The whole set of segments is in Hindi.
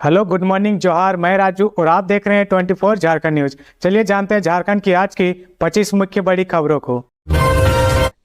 हेलो, गुड मॉर्निंग, जोहार। मैं राजू और आप देख रहे हैं 24 झारखंड न्यूज। चलिए जानते हैं झारखंड की आज की 25 मुख्य बड़ी खबरों को।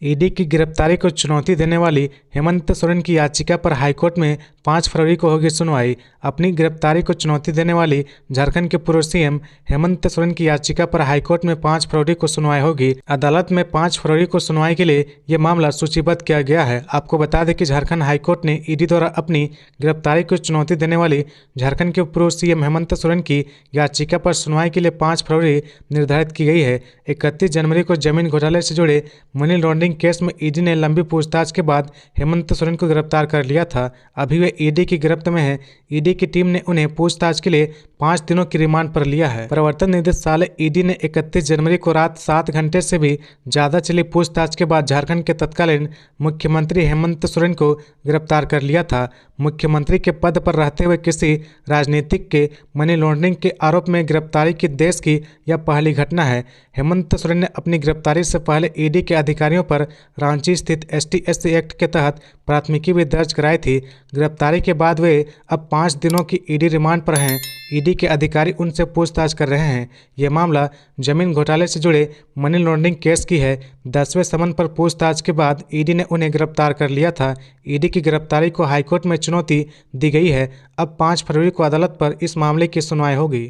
ईडी की गिरफ्तारी को चुनौती देने वाली हेमंत सोरेन की याचिका पर हाईकोर्ट में 5 फरवरी को होगी सुनवाई। अपनी गिरफ्तारी को चुनौती देने वाली झारखंड के पूर्व सीएम हेमंत सोरेन की याचिका पर हाईकोर्ट में 5 फरवरी को सुनवाई होगी। अदालत में 5 फरवरी को सुनवाई के लिए ये मामला सूचीबद्ध किया गया है। आपको बता दें कि झारखंड हाईकोर्ट ने ईडी द्वारा अपनी गिरफ्तारी को चुनौती देने वाली झारखंड के पूर्व सीएम हेमंत सोरेन की याचिका पर सुनवाई के लिए 5 फरवरी निर्धारित की गई है। 31 जनवरी को जमीन घोटाले से जुड़े मनी लॉन्ड्रिंग केस में ईडी ने लंबी पूछताछ के बाद हेमंत सोरेन को गिरफ्तार कर लिया था। अभी वे ईडी की गिरफ्त में हैं। ईडी की टीम ने उन्हें पूछताछ के लिए 5 दिनों की रिमांड पर लिया है। प्रवर्तन निदेशालय ईडी ने 31 जनवरी को रात 7 घंटे से भी ज्यादा चली पूछताछ के बाद झारखंड के तत्कालीन मुख्यमंत्री हेमंत सोरेन को गिरफ्तार कर लिया था। मुख्यमंत्री के पद पर रहते हुए किसी राजनीतिक के मनी लॉन्ड्रिंग के आरोप में गिरफ्तारी की देश की यह पहली घटना है। हेमंत सोरेन ने अपनी गिरफ्तारी से पहले ईडी के अधिकारियों पर रांची स्थित ST/SC एक्ट के तहत प्राथमिकी भी दर्ज कराई थी। गिरफ्तारी के बाद वे अब 5 दिनों की ईडी रिमांड पर हैं। ईडी के अधिकारी उनसे पूछताछ कर रहे हैं। यह मामला जमीन घोटाले से जुड़े मनी लॉन्ड्रिंग केस की है। 10वें समन पर पूछताछ के बाद ईडी ने उन्हें गिरफ्तार कर लिया था। ईडी की गिरफ्तारी को हाईकोर्ट में चुनौती दी गई है। अब 5 फरवरी को अदालत पर इस मामले की सुनवाई होगी।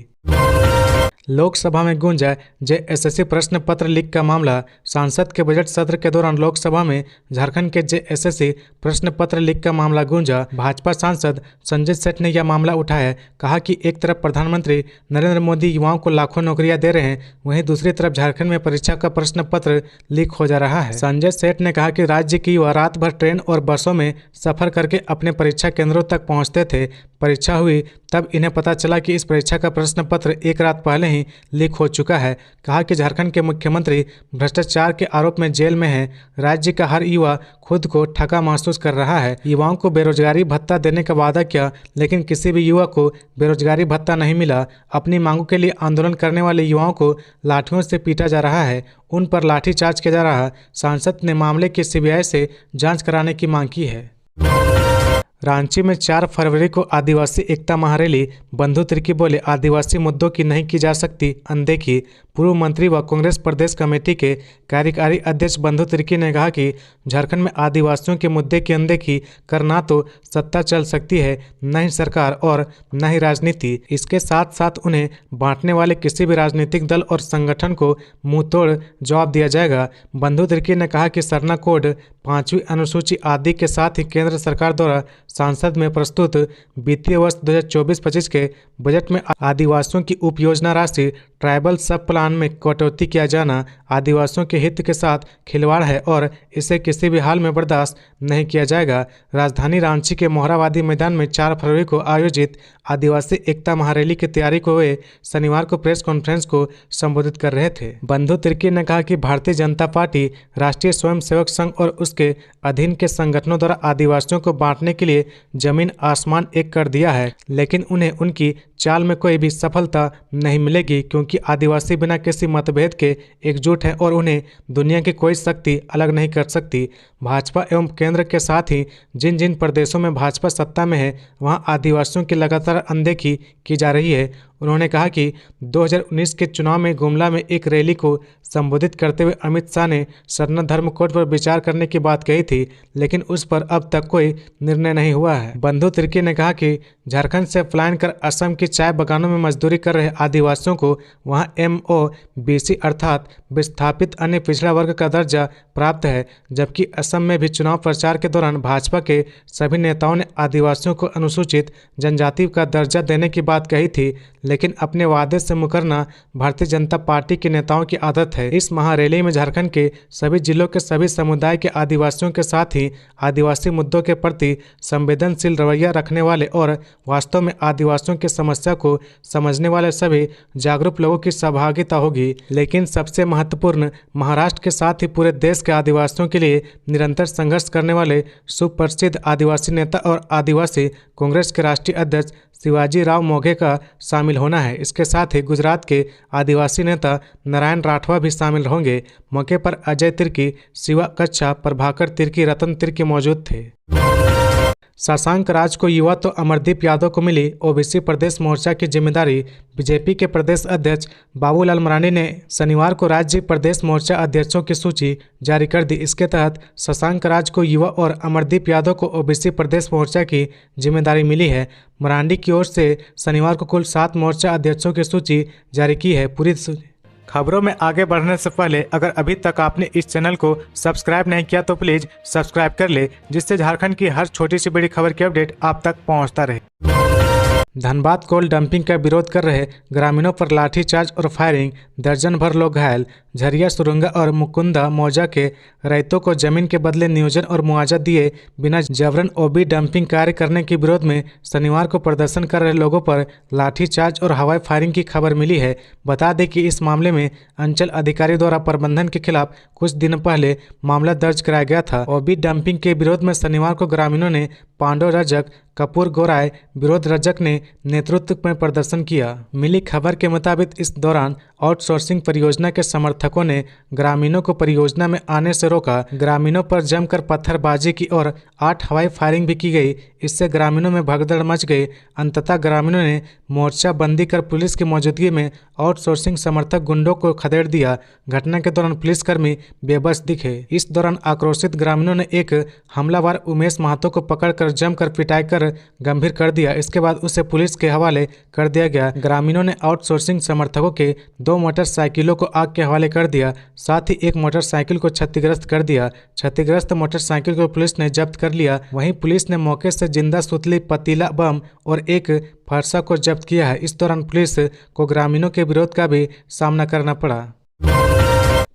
लोकसभा में गूंजा JSSC प्रश्न पत्र लीक का मामला। सांसद के बजट सत्र के दौरान लोकसभा में झारखंड के JSSC प्रश्न पत्र लीक का मामला गूंजा। भाजपा सांसद संजय सेठ ने यह मामला उठाया। कहा कि एक तरफ प्रधानमंत्री नरेंद्र मोदी युवाओं को लाखों नौकरियां दे रहे हैं, वहीं दूसरी तरफ झारखंड में परीक्षा का प्रश्न पत्र लीक हो जा रहा है। संजय सेठ ने कहा कि राज्य की युवा रात भर ट्रेन और बसों में सफर करके अपने परीक्षा केंद्रों तक पहुंचते थे। परीक्षा हुई तब इन्हें पता चला कि इस परीक्षा का प्रश्न पत्र एक रात पहले ही लीक हो चुका है। कहा कि झारखंड के मुख्यमंत्री भ्रष्टाचार के आरोप में जेल में हैं। राज्य का हर युवा खुद को ठगा महसूस कर रहा है। युवाओं को बेरोजगारी भत्ता देने का वादा किया, लेकिन किसी भी युवा को बेरोजगारी भत्ता नहीं मिला। अपनी मांगों के लिए आंदोलन करने वाले युवाओं को लाठियों से पीटा जा रहा है, उन पर लाठीचार्ज किया जा रहा है। सांसद ने मामले की CBI से जाँच कराने की मांग की है। रांची में 4 फरवरी को आदिवासी एकता महारैली। बंधु तिर्की बोले, आदिवासी मुद्दों की नहीं की जा सकती अनदेखी। पूर्व मंत्री व कांग्रेस प्रदेश कमेटी के कार्यकारी अध्यक्ष बंधु तिर्की ने कहा कि झारखंड में आदिवासियों के मुद्दे की अनदेखी करना तो सत्ता चल सकती है, न ही सरकार और न ही राजनीति। इसके साथ साथ उन्हें बांटने वाले किसी भी राजनीतिक दल और संगठन को मुंहतोड़ जवाब दिया जाएगा। बंधु तिर्की ने कहा कि सरना कोड 5वीं अनुसूची आदि के साथ ही केंद्र सरकार द्वारा संसद में प्रस्तुत वित्तीय वर्ष 2024-25 के बजट में आदिवासियों की उप योजना राशि ट्राइबल सब प्लान में कटौती किया जाना आदिवासियों के हित के साथ खिलवाड़ है और इसे किसी भी हाल में बर्दाश्त नहीं किया जाएगा। राजधानी रांची के मोहराबादी मैदान में 4 फरवरी को आयोजित आदिवासी एकता महारैली की तैयारी को वे शनिवार को प्रेस कॉन्फ्रेंस को संबोधित कर रहे थे। बंधु तिर्की ने कहा कि भारतीय जनता पार्टी, राष्ट्रीय स्वयंसेवक संघ और उसके अधीन के संगठनों द्वारा आदिवासियों को बांटने के लिए जमीन आसमान एक कर दिया है, लेकिन उन्हें उनकी चाल में कोई भी सफलता नहीं मिलेगी, क्योंकि आदिवासी बिना किसी मतभेद के एकजुट हैं और उन्हें दुनिया की कोई शक्ति अलग नहीं कर सकती। भाजपा एवं केंद्र के साथ ही जिन जिन प्रदेशों में भाजपा सत्ता में है, वहां आदिवासियों की लगातार अनदेखी की जा रही है। उन्होंने कहा कि 2019 के चुनाव में गुमला में एक रैली को संबोधित करते हुए अमित शाह ने सरना धर्म कोड पर विचार करने की बात कही थी, लेकिन उस पर अब तक कोई निर्णय नहीं हुआ है। बंधु तिर्की ने कहा कि झारखंड से पलायन कर असम की चाय बागानों में मजदूरी कर रहे आदिवासियों को वहां MOBC अर्थात विस्थापित अन्य पिछड़ा वर्ग का दर्जा प्राप्त है, जबकि असम में भी चुनाव प्रचार के दौरान भाजपा के सभी नेताओं ने आदिवासियों को अनुसूचित जनजाति का दर्जा देने की बात कही थी, लेकिन अपने वादे से मुकरना भारतीय जनता पार्टी के नेताओं की आदत है। इस महारैली में झारखंड के सभी जिलों के सभी समुदाय के आदिवासियों के साथ ही आदिवासी मुद्दों के प्रति संवेदनशील रवैया रखने वाले और वास्तव में आदिवासियों की समस्या को समझने वाले सभी जागरूक लोगों की सहभागिता होगी। लेकिन सबसे महत्वपूर्ण, महाराष्ट्र के साथ ही पूरे देश के आदिवासियों के लिए निरंतर संघर्ष करने वाले सुप्रसिद्ध आदिवासी नेता और आदिवासी कांग्रेस के राष्ट्रीय अध्यक्ष शिवाजी राव मोघे का शामिल होना है। इसके साथ ही गुजरात के आदिवासी नेता नारायण राठवा भी शामिल होंगे। मौके पर अजय तिर्की, शिवा कच्छा, प्रभाकर तिर्की, रतन तिर्की मौजूद थे। शशांक राज को युवा तो अमरदीप यादव को मिली ओबीसी प्रदेश मोर्चा की जिम्मेदारी। बीजेपी के प्रदेश अध्यक्ष बाबूलाल मरांडी ने शनिवार को राज्य प्रदेश मोर्चा अध्यक्षों की सूची जारी कर दी। इसके तहत शशांक राज को युवा और अमरदीप यादव को ओबीसी प्रदेश मोर्चा की जिम्मेदारी मिली है। मरांडी की ओर से शनिवार को कुल 7 मोर्चा अध्यक्षों की सूची जारी की है। पूरी खबरों में आगे बढ़ने से पहले अगर अभी तक आपने इस चैनल को सब्सक्राइब नहीं किया तो प्लीज सब्सक्राइब कर ले, जिससे झारखंड की हर छोटी सी बड़ी खबर की अपडेट आप तक पहुंचता रहे। धनबाद कोल डंपिंग का विरोध कर रहे ग्रामीणों पर लाठीचार्ज और फायरिंग, दर्जन भर लोग घायल। झरिया सुरंगा और मुकुंदा मौजा के रैयतों को जमीन के बदले नियोजन और मुआवजा दिए बिना जबरन ओबी डंपिंग कार्य करने के विरोध में शनिवार को प्रदर्शन कर रहे लोगों पर लाठीचार्ज और हवाई फायरिंग की खबर मिली है। बता दें कि इस मामले में अंचल अधिकारी द्वारा प्रबंधन के खिलाफ कुछ दिन पहले मामला दर्ज कराया गया था। ओबी डंपिंग के विरोध में शनिवार को ग्रामीणों ने पांडव रजक, कपूर गोराय, विरोध रजक ने नेतृत्व में प्रदर्शन किया। मिली खबर के मुताबिक इस दौरान आउटसोर्सिंग परियोजना के समर्थकों ने ग्रामीणों को परियोजना में आने से रोका। ग्रामीणों पर जमकर पत्थरबाजी की और 8 हवाई फायरिंग भी की गई। इससे ग्रामीणों में भगदड़ मच गई। अंततः ग्रामीणों ने मोर्चा बंदी कर पुलिस की मौजूदगी में आउटसोर्सिंग समर्थक गुंडों को खदेड़ दिया। घटना के दौरान पुलिसकर्मी बेबस दिखे। इस दौरान आक्रोशित ग्रामीणों ने एक हमलावर उमेश महतो को पकड़कर जमकर पिटाई कर गंभीर कर दिया। इसके बाद उसे पुलिस के हवाले कर दिया गया। ग्रामीणों ने आउटसोर्सिंग समर्थकों के 2 मोटरसाइकिलों को आग के हवाले कर दिया। साथ ही एक मोटरसाइकिल को क्षतिग्रस्त कर दिया। क्षतिग्रस्त मोटरसाइकिल को पुलिस ने जब्त कर लिया। वहीं पुलिस ने मौके से जिंदा सुतली, पतीला बम और एक फरसा को जब्त किया है। इस दौरान पुलिस को ग्रामीणों के विरोध का भी सामना करना पड़ा।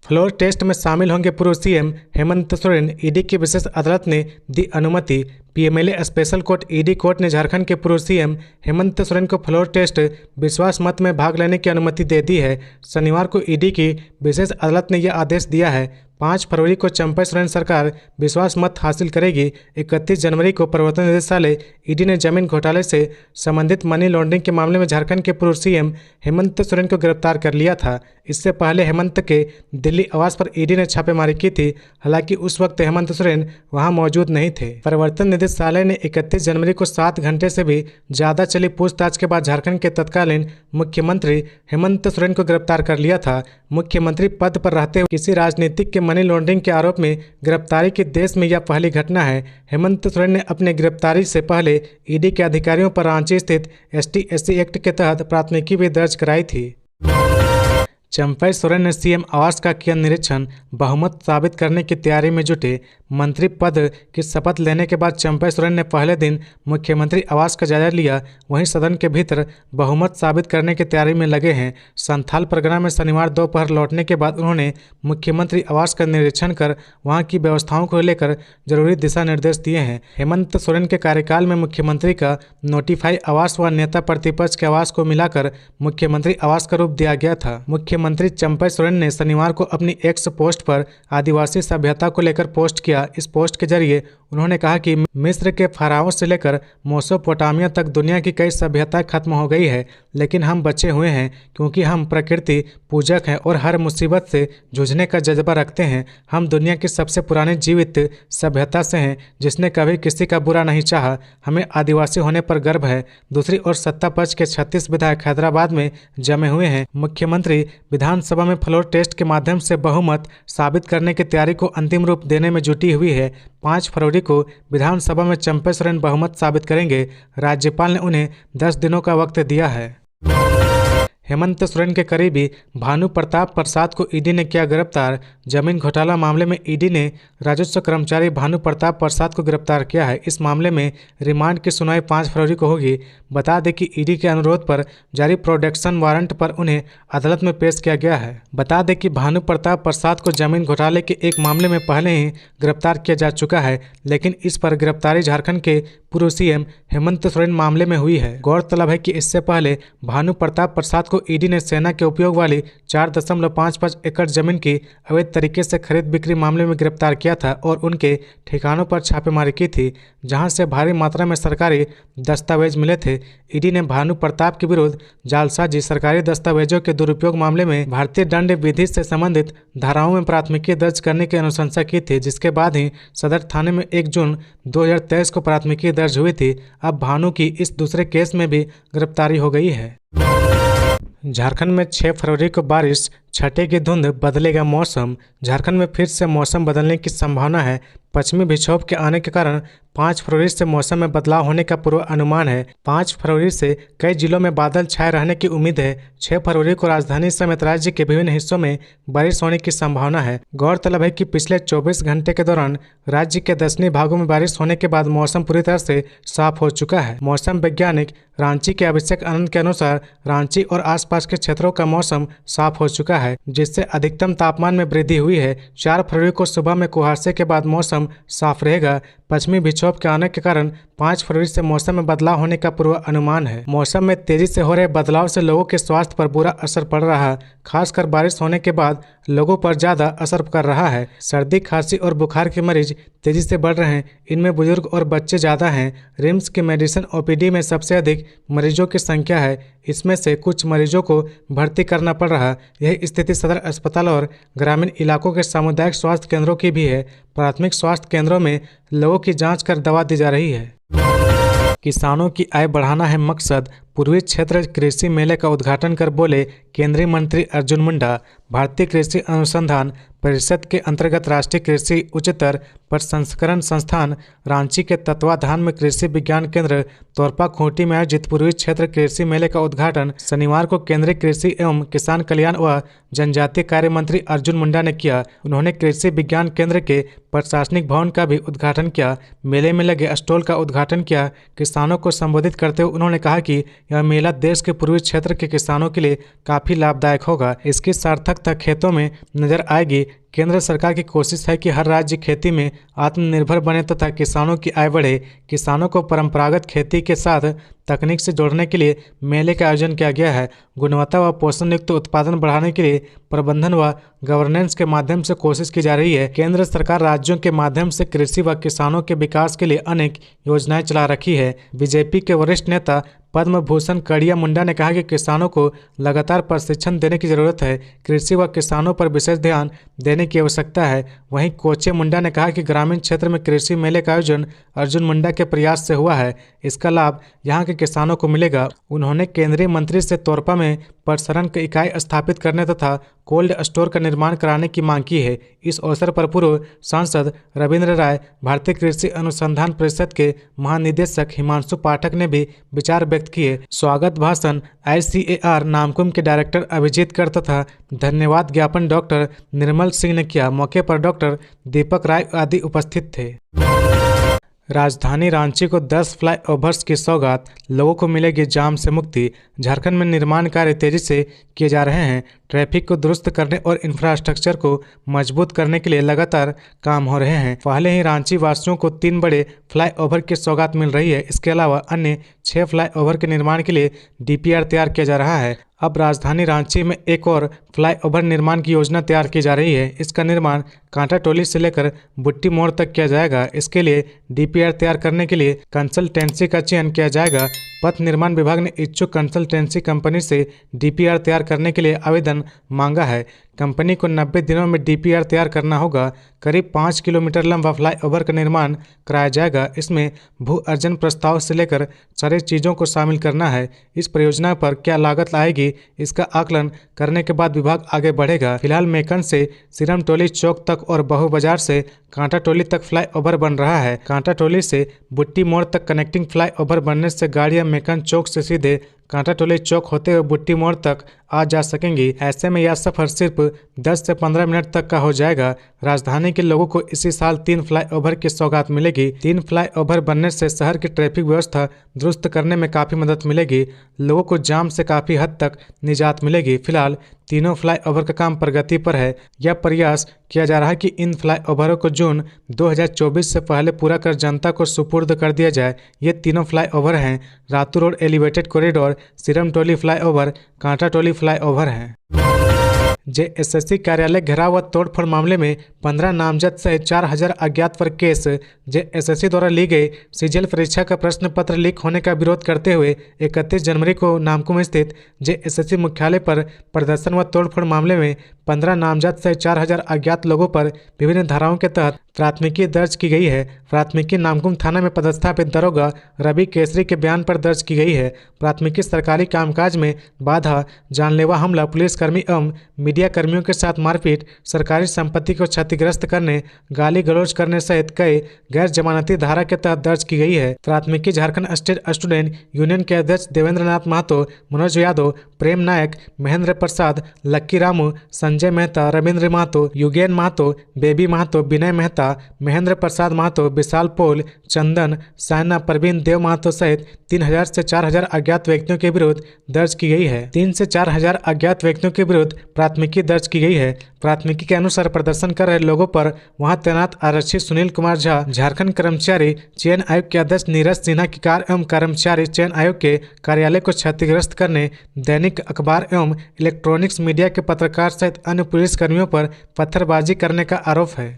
फ्लोर टेस्ट में शामिल होंगे पूर्व सीएम हेमंत सोरेन। ईडी की विशेष अदालत ने दी अनुमति। PMLA special court ED court ने झारखंड के पूर्व सीएम हेमंत सोरेन को फ्लोर टेस्ट विश्वास मत में भाग लेने की अनुमति दे दी है। शनिवार को ईडी की विशेष अदालत ने यह आदेश दिया है। 5 फरवरी को चंपई सोरेन सरकार विश्वास मत हासिल करेगी। 31 जनवरी को प्रवर्तन निदेशालय ईडी ने जमीन घोटाले से संबंधित मनी लॉन्ड्रिंग के मामले में झारखंड के पूर्व सीएम हेमंत सोरेन को गिरफ्तार कर लिया था। इससे पहले हेमंत के दिल्ली आवास पर ईडी ने छापेमारी की थी। हालांकि उस वक्त हेमंत सोरेन वहां मौजूद नहीं थे। प्रवर्तन निदेशालय ने 31 जनवरी को 7 घंटे से भी ज्यादा चली पूछताछ के बाद झारखंड के तत्कालीन मुख्यमंत्री हेमंत सोरेन को गिरफ्तार कर लिया था। मुख्यमंत्री पद पर रहते हुए किसी राजनीतिक के मनी लॉन्ड्रिंग के आरोप में गिरफ्तारी की देश में यह पहली घटना है। हेमंत सोरेन ने अपने गिरफ्तारी से पहले ईडी के अधिकारियों पर रांची स्थित ST/SC एक्ट के तहत प्राथमिकी भी दर्ज कराई थी। चंपई सोरेन ने सीएम आवास का किया निरीक्षण। बहुमत साबित करने की तैयारी में जुटे। मंत्री पद की शपथ लेने के बाद चंपई सोरेन ने पहले दिन मुख्यमंत्री आवास का जायजा लिया। वहीं सदन के भीतर बहुमत साबित करने की तैयारी में लगे हैं। संथाल परगना में शनिवार दोपहर लौटने के बाद उन्होंने मुख्यमंत्री आवास का निरीक्षण कर वहां की व्यवस्थाओं को लेकर जरूरी दिशा निर्देश दिए हैं। हेमंत सोरेन के कार्यकाल में मुख्यमंत्री का नोटिफाई आवास व नेता प्रतिपक्ष के आवास को मिलाकर मुख्यमंत्री आवास का रूप दिया गया था। मुख्यमंत्री चंपई सोरेन ने शनिवार को अपनी एक्स पोस्ट पर आदिवासी सभ्यता को लेकर पोस्ट किया। इस पोस्ट के जरिए उन्होंने कहा कि मिस्र के फराओं से लेकर मेसोपोटामिया तक दुनिया की कई सभ्यताएं खत्म हो गई है, लेकिन हम बचे हुए हैं क्योंकि हम प्रकृति पूजक हैं और हर मुसीबत से जूझने का जज्बा रखते हैं। हम दुनिया की सबसे पुरानी जीवित सभ्यता से हैं जिसने कभी किसी का बुरा नहीं चाहा। हमें आदिवासी होने पर गर्व है। दूसरी ओर सत्ता पक्ष के 36 विधायक हैदराबाद में जमे हुए हैं। मुख्यमंत्री विधानसभा में फ्लोर टेस्ट के माध्यम से बहुमत साबित करने की तैयारी को अंतिम रूप देने में जुटी हुई है। 5 फरवरी को विधानसभा में चंपई सोरेन बहुमत साबित करेंगे। राज्यपाल ने उन्हें 10 दिनों का वक्त दिया है। हेमंत सोरेन के करीबी भानु प्रताप प्रसाद को ईडी ने किया गिरफ्तार। जमीन घोटाला मामले में ईडी ने राजस्व कर्मचारी भानु प्रताप प्रसाद को गिरफ्तार किया है। इस मामले में रिमांड की सुनवाई 5 फरवरी को होगी। बता दें कि ईडी के अनुरोध पर जारी प्रोटेक्शन वारंट पर उन्हें अदालत में पेश किया गया है। बता दें कि भानु प्रताप प्रसाद को जमीन घोटाले के एक मामले में पहले ही गिरफ्तार किया जा चुका है, लेकिन इस पर गिरफ्तारी झारखंड के पूर्व सीएम हेमंत सोरेन मामले में हुई है। गौरतलब है कि इससे पहले भानु प्रताप प्रसाद को ईडी ने सेना के उपयोग वाली 4.55 एकड़ जमीन की अवैध तरीके से खरीद बिक्री मामले में गिरफ्तार किया था और उनके ठिकानों पर छापेमारी की थी, जहां से भारी मात्रा में सरकारी दस्तावेज मिले थे। ईडी ने भानु प्रताप के विरुद्ध जालसाजी, सरकारी दस्तावेजों के दुरुपयोग मामले में भारतीय दंड विधि से संबंधित धाराओं में प्राथमिकी दर्ज करने की अनुशंसा की थी, जिसके बाद ही सदर थाने में 1 जून 2023 को प्राथमिकी दर्ज हुई थी। अब भानु की इस दूसरे केस में भी गिरफ्तारी हो गई है। झारखंड में 6 फरवरी को बारिश, छठे धुंध, बदलेगा मौसम। झारखंड में फिर से मौसम बदलने की संभावना है। पश्चिमी विक्षोभ के आने के कारण 5 फरवरी से मौसम में बदलाव होने का पूर्व अनुमान है। 5 फरवरी से कई जिलों में बादल छाए रहने की उम्मीद है। 6 फरवरी को राजधानी समेत राज्य के विभिन्न हिस्सों में बारिश होने की संभावना है। गौरतलब है कि पिछले 24 घंटे के दौरान राज्य के दक्षिणी भागों में बारिश होने के बाद मौसम पूरी तरह से साफ हो चुका है। मौसम वैज्ञानिक रांची के अभिषेक आनंद के अनुसार रांची और आसपास के क्षेत्रों का मौसम साफ हो चुका है, जिससे अधिकतम तापमान में वृद्धि हुई है। 4 फरवरी को सुबह में कुहासे के बाद मौसम साफ रहेगा। पश्चिमी विक्षोभ के आने के कारण 5 फरवरी से मौसम में बदलाव होने का पूर्व अनुमान है। मौसम में तेजी से हो रहे बदलाव से लोगों के स्वास्थ्य पर बुरा असर पड़ रहा है। खासकर बारिश होने के बाद लोगों पर ज्यादा असर कर रहा है। सर्दी, खांसी और बुखार के मरीज तेजी से बढ़ रहे हैं। इनमें बुजुर्ग और बच्चे ज्यादा हैं। रिम्स की मेडिसिन ओपीडी में सबसे अधिक मरीजों की संख्या है। इसमें से कुछ मरीजों को भर्ती करना पड़ रहा है। यही स्थिति सदर अस्पताल और ग्रामीण इलाकों के सामुदायिक स्वास्थ्य केंद्रों की भी है। प्राथमिक स्वास्थ्य केंद्रों में लोगों की जांच कर दवा दी जा रही है। किसानों की आय बढ़ाना है मकसद। पूर्वी क्षेत्र कृषि मेले का उद्घाटन कर बोले केंद्रीय मंत्री अर्जुन मुंडा। भारतीय कृषि अनुसंधान परिषद के अंतर्गत राष्ट्रीय कृषि उच्चतर प्रसंस्करण संस्थान रांची के तत्वाधान में कृषि विज्ञान केंद्र तोरपा खूंटी में आयोजित पूर्वी क्षेत्र कृषि मेले का उद्घाटन शनिवार को केंद्रीय कृषि एवं किसान कल्याण व जनजातीय कार्य मंत्री अर्जुन मुंडा ने किया। उन्होंने कृषि विज्ञान केंद्र के प्रशासनिक भवन का भी उद्घाटन किया। मेले में लगे स्टॉल का उद्घाटन किया। किसानों को संबोधित करते हुए उन्होंने कहा कि यह मेला देश के पूर्वी क्षेत्र के किसानों के लिए काफी लाभदायक होगा। इसकी सार्थकता खेतों में नजर आएगी। केंद्र सरकार की कोशिश है कि हर राज्य खेती में आत्मनिर्भर बने तथा किसानों की आय बढ़े। किसानों को परंपरागत खेती के साथ तकनीक से जोड़ने के लिए मेले का आयोजन किया गया है। गुणवत्ता व पोषण युक्त उत्पादन बढ़ाने के लिए प्रबंधन व गवर्नेंस के माध्यम से कोशिश की जा रही है। केंद्र सरकार राज्यों के माध्यम से कृषि व किसानों के विकास के लिए अनेक योजनाएं चला रखी है। बीजेपी के वरिष्ठ नेता पद्म भूषण कड़िया मुंडा ने कहा कि किसानों को लगातार प्रशिक्षण देने की जरूरत है। कृषि व किसानों पर विशेष ध्यान देने की आवश्यकता है। वहीं कोचे मुंडा ने कहा कि ग्रामीण क्षेत्र में कृषि मेले का आयोजन अर्जुन मुंडा के प्रयास से हुआ है। इसका लाभ यहां के किसानों को मिलेगा। उन्होंने केंद्रीय मंत्री से तोरपा में प्रसरण की इकाई स्थापित करने तथा कोल्ड स्टोर का निर्माण कराने की मांग की है। इस अवसर पर पूर्व सांसद रविंद्र राय, भारतीय कृषि अनुसंधान परिषद के महानिदेशक हिमांशु पाठक ने भी विचार व्यक्त किए। स्वागत भाषण ICAR नामकुम के डायरेक्टर अभिजीत कर तथा धन्यवाद ज्ञापन डॉक्टर निर्मल सिंह ने किया। मौके पर डॉक्टर दीपक राय आदि उपस्थित थे। राजधानी रांची को 10 फ्लाईओवर्स की सौगात, लोगों को मिलेगी जाम से मुक्ति। झारखंड में निर्माण कार्य तेजी से किए जा रहे हैं। ट्रैफिक को दुरुस्त करने और इंफ्रास्ट्रक्चर को मजबूत करने के लिए लगातार काम हो रहे हैं। पहले ही रांची वासियों को 3 बड़े फ्लाईओवर की सौगात मिल रही है। इसके अलावा अन्य 6 फ्लाईओवर के निर्माण के लिए DPR तैयार किया जा रहा है। अब राजधानी रांची में एक और फ्लाईओवर निर्माण की योजना तैयार की जा रही है। इसका निर्माण कांटा टोली से लेकर बुट्टी मोड़ तक किया जाएगा। इसके लिए DPR तैयार करने के लिए कंसल्टेंसी का चयन किया जाएगा। पथ निर्माण विभाग ने इच्छुक कंसल्टेंसी कंपनी से DPR तैयार करने के लिए आवेदन मांगा है। कंपनी को 90 दिनों में DPR तैयार करना होगा। करीब 5 किलोमीटर लंबा फ्लाईओवर का निर्माण कराया जाएगा। इसमें भू अर्जन प्रस्ताव से लेकर सारी चीज़ों को शामिल करना है। इस परियोजना पर क्या लागत आएगी, इसका आकलन करने के बाद विभाग आगे बढ़ेगा। फिलहाल मेकन से सिरम टोली चौक तक और बहु बाजार से कांटा टोली तक फ्लाईओवर बन रहा है। कांटा टोली से बुट्टी मोड़ तक कनेक्टिंग फ्लाईओवर बनने से गाड़ियां मेकन चौक से सीधे कांटा टोली चौक होते हुए बुट्टी मोड़ तक आ जा सकेंगी। ऐसे में यह सफर सिर्फ 10 से 15 मिनट तक का हो जाएगा। राजधानी के लोगों को इसी साल 3 फ्लाईओवर की सौगात मिलेगी। 3 फ्लाईओवर बनने से शहर की ट्रैफिक व्यवस्था दुरुस्त करने में काफी मदद मिलेगी। लोगों को जाम से काफी हद तक निजात मिलेगी। फिलहाल तीनों फ्लाईओवर का काम प्रगति पर है। यह प्रयास किया जा रहा है कि इन फ्लाईओवरों को जून 2024 से पहले पूरा कर जनता को सुपुर्द कर दिया जाए। ये तीनों फ्लाईओवर हैं Ratu road elevated corridor, flyover, Siram Toli flyover, Kanta Toli flyover हैं। जेएसएससी कार्यालय घेराव व तोड़फोड़ मामले में 15 नामजद सहित 4000 अज्ञात पर केस। जेएसएससी द्वारा ली गई सीजीएल परीक्षा का प्रश्न पत्र लीक होने का विरोध करते हुए 31 जनवरी को नामकुम स्थित जेएसएससी मुख्यालय पर प्रदर्शन व तोड़फोड़ मामले में 15 नामजद सहित 4000 अज्ञात लोगों पर विभिन्न धाराओं के तहत प्राथमिकी दर्ज की गई है। प्राथमिकी नामकुम थाना में पदस्थापित दरोगा रवि केसरी के बयान पर दर्ज की गई है। प्राथमिकी सरकारी कामकाज में बाधा, जानलेवा हमला, पुलिसकर्मी एवं मीडिया कर्मियों के साथ मारपीट, सरकारी संपत्ति को क्षतिग्रस्त करने, गाली गलौज करने सहित कई गैर जमानती धारा के तहत दर्ज की गई है। प्राथमिकी झारखंड स्टेट स्टूडेंट यूनियन के अध्यक्ष देवेंद्र नाथ महतो, मनोज यादव, प्रेम नायक, महेंद्र प्रसाद, लक्की रामू, संजय मेहता, रविंद्र महतो, युगेन महतो, बेबी महतो, विनय मेहता, महेंद्र प्रसाद महतो, विशाल पोल, चंदन, सायना, प्रवीण देव महतो सहित 3000 से 4000 अज्ञात व्यक्तियों के विरुद्ध दर्ज की गई है। 3 से 4000 अज्ञात व्यक्तियों के विरुद्ध प्राथमिकी दर्ज की गई है। प्राथमिकी के अनुसार प्रदर्शन कर रहे लोगों पर वहां तैनात आरक्षी सुनील कुमार झा, झारखंड कर्मचारी चयन आयोग के अध्यक्ष नीरज सिन्हा की कार एवं कर्मचारी चयन आयोग के कार्यालय को क्षतिग्रस्त करने, दैनिक अखबार एवं इलेक्ट्रॉनिक्स मीडिया के पत्रकार सहित अन्य पुलिस कर्मियों पर पत्थरबाजी करने का आरोप है।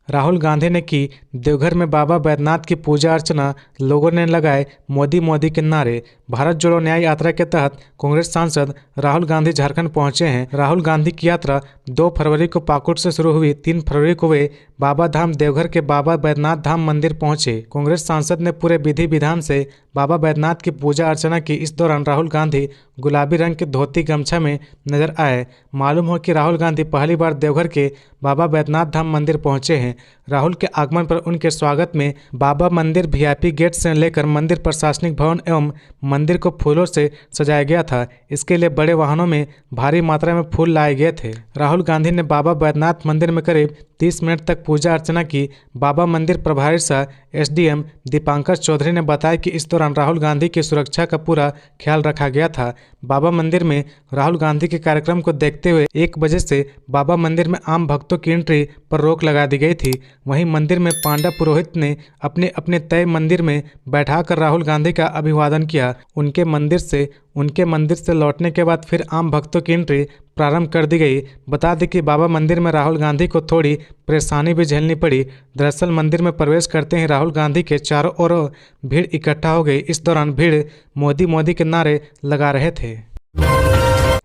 राहुल गांधी ने की देवघर में बाबा बैद्यनाथ की पूजा अर्चना, लोगों ने लगाए मोदी मोदी के नारे। भारत जोड़ो न्याय यात्रा के तहत कांग्रेस सांसद राहुल गांधी झारखंड पहुंचे हैं। राहुल गांधी की यात्रा 2 फरवरी को पाकुड़ से शुरू हुई। 3 फरवरी को वे बाबा धाम देवघर के बाबा बैद्यनाथ धाम मंदिर पहुंचे। कांग्रेस सांसद ने पूरे विधि विधान से बाबा बैद्यनाथ की पूजा अर्चना की। इस दौरान राहुल गांधी गुलाबी रंग के धोती गमछा में नजर आए। मालूम हो कि राहुल गांधी पहली बार देवघर के बाबा बैद्यनाथ धाम मंदिर पहुंचे हैं। राहुल के आगमन पर उनके स्वागत में बाबा मंदिर वीआईपी गेट से लेकर मंदिर प्रशासनिक भवन एवं मंदिर को फूलों से सजाया गया था। इसके लिए बड़े वाहनों में भारी मात्रा में फूल लाए गए थे। राहुल गांधी ने बाबा बैद्यनाथ मंदिर में करीब 30 मिनट तक पूजा अर्चना की। बाबा मंदिर प्रभारी सह एसडीएम दीपांकर चौधरी ने बताया कि इस दौरान राहुल गांधी की सुरक्षा का पूरा ख्याल रखा गया था। बाबा मंदिर में राहुल गांधी के कार्यक्रम को देखते हुए 1 बजे से बाबा मंदिर में आम भक्तों की एंट्री पर रोक लगा दी गई थी। वहीं मंदिर में पांडा पुरोहित ने अपने अपने तय मंदिर में बैठाकर राहुल गांधी का अभिवादन किया। उनके मंदिर से लौटने के बाद फिर आम भक्तों की एंट्री प्रारंभ कर दी गई। बता दें कि बाबा मंदिर में राहुल गांधी को थोड़ी परेशानी भी झेलनी पड़ी। दरअसल मंदिर में प्रवेश करते ही राहुल गांधी के चारों ओर भीड़ इकट्ठा हो गई। इस दौरान भीड़ मोदी मोदी के नारे लगा रहे थे।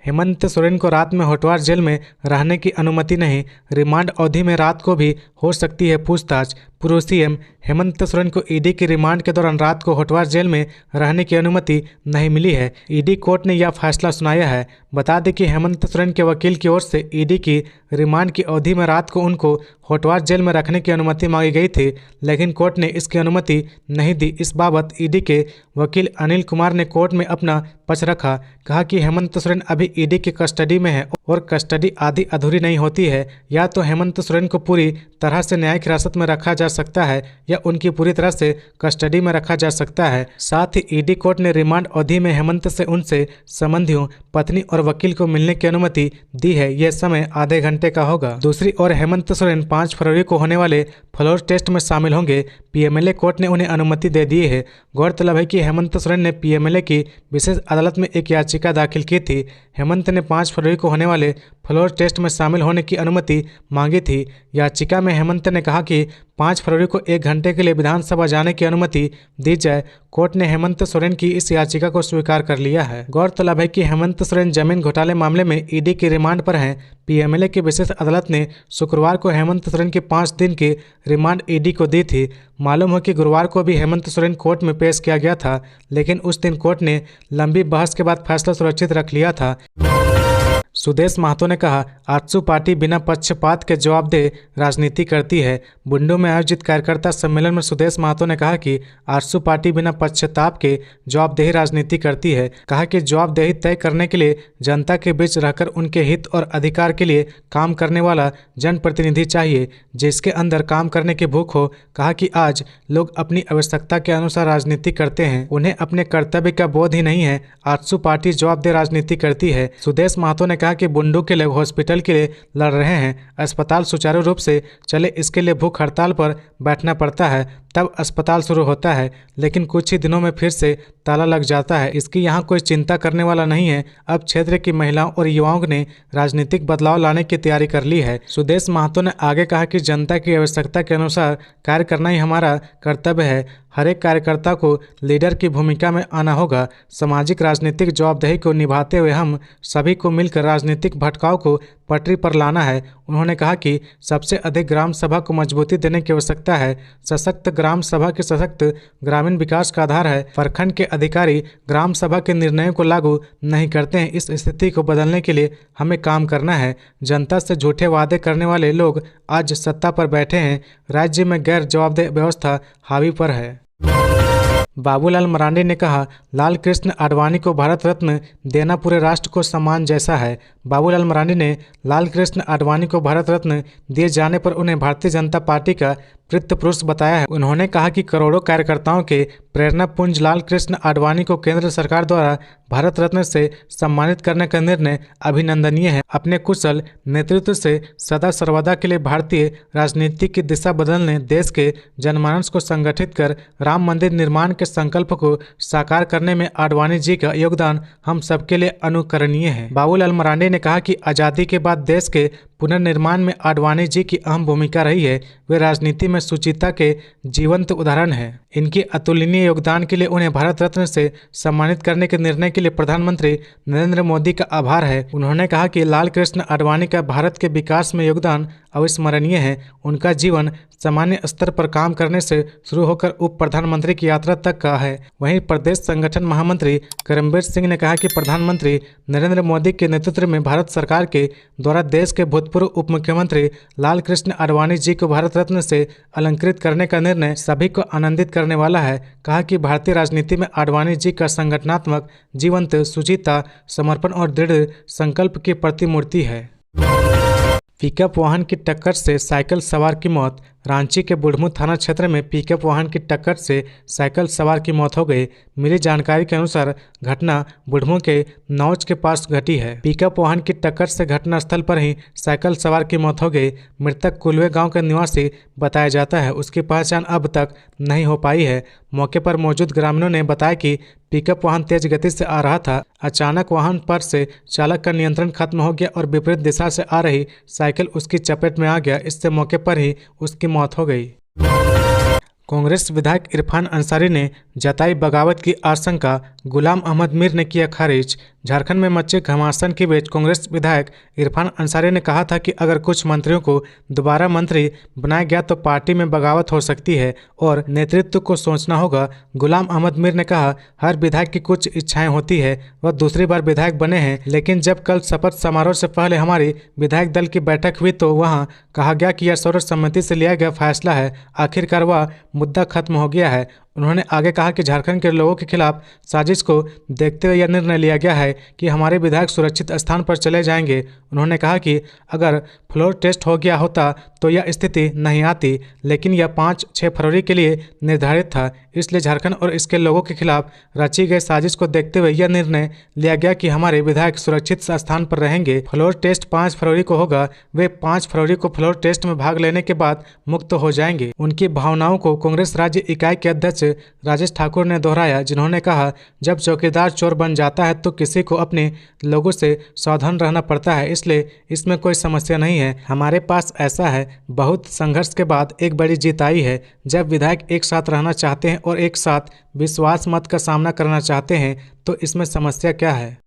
हेमंत सोरेन को रात में होटवार जेल में रहने की अनुमति नहीं। रिमांड अवधि में रात को भी हो सकती है पूछताछ। पूर्व सीएम हेमंत सोरेन को ईडी की रिमांड के दौरान रात को होटवार जेल में रहने की अनुमति नहीं मिली है। ईडी कोर्ट ने यह फैसला सुनाया है। बता दें कि हेमंत सोरेन के वकील की ओर से ईडी की रिमांड की अवधि में रात को उनको होटवार जेल में रखने की अनुमति मांगी गई थी, लेकिन कोर्ट ने इसकी अनुमति नहीं दी। इस बाबत ईडी के वकील अनिल कुमार ने कोर्ट में अपना पक्ष रखा। कहा कि हेमंत सोरेन अभी ईडी की कस्टडी में है और कस्टडी आधी अधूरी नहीं होती है। या तो हेमंत सोरेन को पूरी तरह से न्यायिक हिरासत में रखा जा सकता है या उनकी पूरी तरह से कस्टडी में रखा जा सकता है। साथ ही ईडी कोर्ट ने रिमांड अवधि में हेमंत से उनसे संबंधियों, पत्नी और वकील को मिलने की अनुमति दी है। यह समय आधे घंटे का होगा। दूसरी ओर हेमंत सोरेन 5 फरवरी को होने वाले फ्लोर टेस्ट में शामिल होंगे। पीएमएलए कोर्ट ने उन्हें अनुमति दे दी है। गौरतलब है कि हेमंत सोरेन ने पीएमएलए की विशेष अदालत में एक याचिका दाखिल की थी। हेमंत ने 5 फरवरी को होने वाले फ्लोर टेस्ट में शामिल होने की अनुमति मांगी थी। याचिका में हेमंत ने कहा कि 5 फरवरी को 1 घंटे के लिए विधानसभा जाने की अनुमति दी जाए। कोर्ट ने हेमंत सोरेन की इस याचिका को स्वीकार कर लिया है। गौरतलब है कि हेमंत सोरेन जमीन घोटाले मामले में ईडी की रिमांड पर हैं। पीएमएलए की विशेष अदालत ने शुक्रवार को हेमंत सोरेन की 5 दिन की रिमांड ईडी को दी थी। मालूम हो कि गुरुवार को भी हेमंत सोरेन कोर्ट में पेश किया गया था, लेकिन उस दिन कोर्ट ने लंबी बहस के बाद फैसला सुरक्षित रख लिया था। सुदेश महतो ने कहा, आजसू पार्टी बिना पक्षपात के जवाबदेह राजनीति करती है। बुंडू में आयोजित कार्यकर्ता सम्मेलन में सुदेश महतो ने कहा कि आजसू पार्टी बिना पक्षपात के जवाबदेही राजनीति करती है। कहा कि जवाबदेही तय करने के लिए जनता के बीच रहकर उनके हित और अधिकार के लिए काम करने वाला जनप्रतिनिधि चाहिए, जिसके अंदर काम करने की भूख हो। कहा कि आज लोग अपनी आवश्यकता के अनुसार राजनीति करते हैं, उन्हें अपने कर्तव्य का बोध ही नहीं है। आजसू पार्टी जवाबदेह राजनीति करती है। सुदेश महतो ने कहा कहा कि बुंडू के लोग हॉस्पिटल के लिए लड़ रहे हैं, अस्पताल सुचारू रूप से चले इसके लिए भूख हड़ताल पर बैठना पड़ता है, तब अस्पताल शुरू होता है, लेकिन कुछ ही दिनों में फिर से ताला लग जाता है। इसकी यहाँ कोई चिंता करने वाला नहीं है। अब क्षेत्र की महिलाओं और युवाओं ने राजनीतिक बदलाव लाने की तैयारी कर ली है। सुदेश महतो ने आगे कहा कि जनता की आवश्यकता के अनुसार कार्य करना ही हमारा कर्तव्य है। हर एक कार्यकर्ता को लीडर की भूमिका में आना होगा। सामाजिक राजनीतिक जवाबदेही को निभाते हुए हम सभी को मिलकर राजनीतिक भटकाव को पटरी पर लाना है। उन्होंने कहा कि सबसे अधिक ग्राम सभा को मजबूती देने की आवश्यकता है। सशक्त ग्राम सभा के सशक्त ग्रामीण विकास का आधार है। प्रखंड के अधिकारी ग्राम सभा के निर्णयों को लागू नहीं करते हैं। इस स्थिति को बदलने के लिए हमें काम करना है। जनता से झूठे वादे करने वाले लोग आज सत्ता पर बैठे हैं। राज्य में गैर जवाबदेह व्यवस्था हावी पर है। बाबूलाल मरांडी ने कहा, लाल कृष्ण आडवाणी को भारत रत्न देना पूरे राष्ट्र को सम्मान जैसा है। बाबूलाल मरांडी ने लाल कृष्ण आडवाणी को भारत रत्न दिए जाने पर उन्हें भारतीय जनता पार्टी का वृत्त पुरुष बताया है। उन्होंने कहा कि करोड़ों कार्यकर्ताओं के प्रेरणा पुंज लाल कृष्ण आडवाणी को केंद्र सरकार द्वारा भारत रत्न से सम्मानित करने का निर्णय अभिनंदनीय है। अपने कुशल नेतृत्व से सदा सर्वदा के लिए भारतीय राजनीति की दिशा बदलने, देश के जनमानस को संगठित कर राम मंदिर निर्माण के संकल्प को साकार करने में आडवाणी जी का योगदान हम सबके लिए अनुकरणीय है। बाबूलाल मरांडी ने कहा कि आज़ादी के बाद देश के पुनर्निर्माण में आडवाणी जी की अहम भूमिका रही है। वे राजनीति में सुचिता के जीवंत उदाहरण हैं। इनकी अतुलनीय योगदान के लिए उन्हें भारत रत्न से सम्मानित करने के निर्णय के लिए प्रधानमंत्री नरेंद्र मोदी का आभार है। उन्होंने कहा कि लाल कृष्ण आडवाणी का भारत के विकास में योगदान अविस्मरणीय है। उनका जीवन सामान्य स्तर पर काम करने से शुरू होकर उप प्रधानमंत्री की यात्रा तक का है। वहीं प्रदेश संगठन महामंत्री करमबीर सिंह ने कहा कि प्रधानमंत्री नरेंद्र मोदी के नेतृत्व में भारत सरकार के द्वारा देश के भूतपूर्व उप मुख्यमंत्री लाल कृष्ण आडवाणी जी को भारत रत्न से अलंकृत करने का निर्णय सभी को आनंदित करने वाला है। कहा कि भारतीय राजनीति में आडवाणी जी का संगठनात्मक जीवंत, सुचिता, समर्पण और दृढ़ संकल्प की प्रतिमूर्ति है। पिकअप वाहन की टक्कर से साइकिल सवार की मौत। रांची के बुढ़मू थाना क्षेत्र में पिकअप वाहन की टक्कर से साइकिल सवार की मौत हो गई। मिली जानकारी के अनुसार घटना बुढ़मू के नौज के पास घटी है। पिकअप वाहन की टक्कर से घटनास्थल पर ही साइकिल सवार की मौत हो गई। मृतक कुलवे गांव का निवासी बताया जाता है। उसकी पहचान अब तक नहीं हो पाई है। मौके पर मौजूद ग्रामीणों ने बताया कि पिकअप वाहन तेज गति से आ रहा था। अचानक वाहन पर से चालक का नियंत्रण खत्म हो गया और विपरीत दिशा से आ रही साइकिल उसकी चपेट में आ गया। इससे मौके पर ही उसकी मौत हो गई। कांग्रेस विधायक इरफान अंसारी ने जताई बगावत की आशंका। गुलाम अहमद मीर ने किया खारिज। झारखंड में मचे घमासान के बीच कांग्रेस विधायक इरफान अंसारी ने कहा था कि अगर कुछ मंत्रियों को दोबारा मंत्री बनाया गया तो पार्टी में बगावत हो सकती है और नेतृत्व को सोचना होगा। गुलाम अहमद मीर ने कहा, हर विधायक की कुछ इच्छाएं होती है। वह दूसरी बार विधायक बने हैं, लेकिन जब कल शपथ समारोह से पहले हमारी विधायक दल की बैठक हुई तो वहाँ कहा गया कि यह सर्वसम्मति से लिया गया फैसला है। आखिरकार वह मुद्दा खत्म हो गया है। उन्होंने आगे कहा कि झारखंड के लोगों के खिलाफ साजिश को देखते हुए यह निर्णय लिया गया है कि हमारे विधायक सुरक्षित स्थान पर चले जाएंगे। उन्होंने कहा कि अगर फ्लोर टेस्ट हो गया होता तो यह स्थिति नहीं आती, लेकिन यह 5-6 फरवरी के लिए निर्धारित था। इसलिए झारखंड और इसके लोगों के खिलाफ रची गई साजिश को देखते हुए यह निर्णय लिया गया कि हमारे विधायक सुरक्षित स्थान पर रहेंगे। फ्लोर टेस्ट 5 फरवरी को होगा। वे 5 फरवरी को फ्लोर टेस्ट में भाग लेने के बाद मुक्त हो जाएंगे। उनकी भावनाओं को कांग्रेस राज्य इकाई के अध्यक्ष राजेश ठाकुर ने दोहराया, जिन्होंने कहा, जब चौकीदार चोर बन जाता है तो किसी को अपने लोगों से सावधान रहना पड़ता है, इसलिए इसमें कोई समस्या नहीं है। हमारे पास ऐसा है, बहुत संघर्ष के बाद एक बड़ी जीत आई है। जब विधायक एक साथ रहना चाहते हैं और एक साथ विश्वास मत का सामना करना चाहते हैं तो इसमें समस्या क्या है।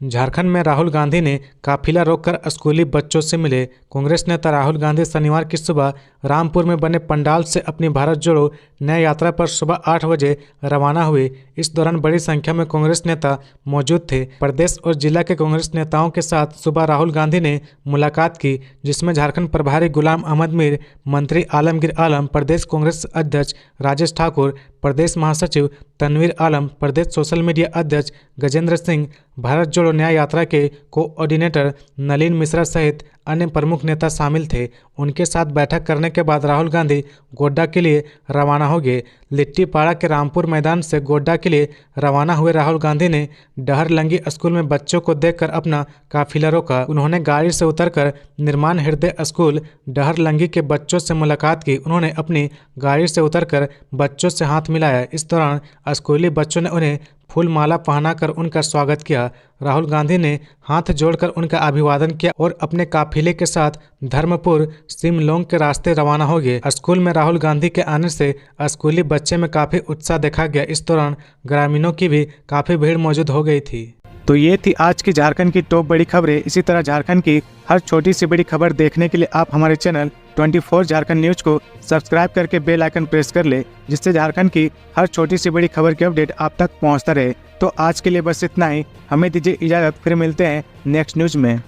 झारखंड में राहुल गांधी ने काफिला रोककर स्कूली बच्चों से मिले। कांग्रेस नेता राहुल गांधी शनिवार की सुबह रामपुर में बने पंडाल से अपनी भारत जोड़ो न्याय यात्रा पर सुबह 8 बजे रवाना हुए। इस दौरान बड़ी संख्या में कांग्रेस नेता मौजूद थे। प्रदेश और जिला के कांग्रेस नेताओं के साथ सुबह राहुल गांधी ने मुलाकात की, जिसमें झारखंड प्रभारी गुलाम अहमद मीर, मंत्री आलमगीर आलम, प्रदेश कांग्रेस अध्यक्ष राजेश ठाकुर, प्रदेश महासचिव तनवीर आलम, प्रदेश सोशल मीडिया अध्यक्ष गजेंद्र सिंह, भारत जोड़ो न्याय यात्रा के कोऑर्डिनेटर नलिन मिश्रा सहित अन्य प्रमुख नेता शामिल थे। उनके साथ बैठक करने के बाद राहुल गांधी गोड्डा के लिए रवाना हो गए। लिट्टीपाड़ा के रामपुर मैदान से गोड्डा के लिए रवाना हुए राहुल गांधी ने डहरलंगी स्कूल में बच्चों को देखकर अपना काफिला रोका। उन्होंने गाड़ी से उतरकर निर्माण हृदय स्कूल डहरलंगी के बच्चों से मुलाकात की। उन्होंने अपनी गाड़ी से उतरकर बच्चों से हाथ मिलाया। इस दौरान स्कूली बच्चों ने उन्हें फूल माला पहनाकर उनका स्वागत किया। राहुल गांधी ने हाथ जोड़कर उनका अभिवादन किया और अपने काफिले के साथ धर्मपुर सिमलोंग के रास्ते रवाना हो गए। स्कूल में राहुल गांधी के आने से स्कूली बच्चे में काफी उत्साह देखा गया। इस दौरान ग्रामीणों की भी काफी भीड़ मौजूद हो गई थी। तो ये थी आज की झारखंड की टॉप बड़ी खबरें। इसी तरह झारखंड की हर छोटी सी बड़ी खबर देखने के लिए आप हमारे चैनल 24 झारखंड न्यूज को सब्सक्राइब करके बेल आइकन प्रेस कर ले, जिससे झारखंड की हर छोटी सी बड़ी खबर की अपडेट आप तक पहुंचता रहे। तो आज के लिए बस इतना ही। हमें दीजिए इजाजत, फिर मिलते हैं नेक्स्ट न्यूज में।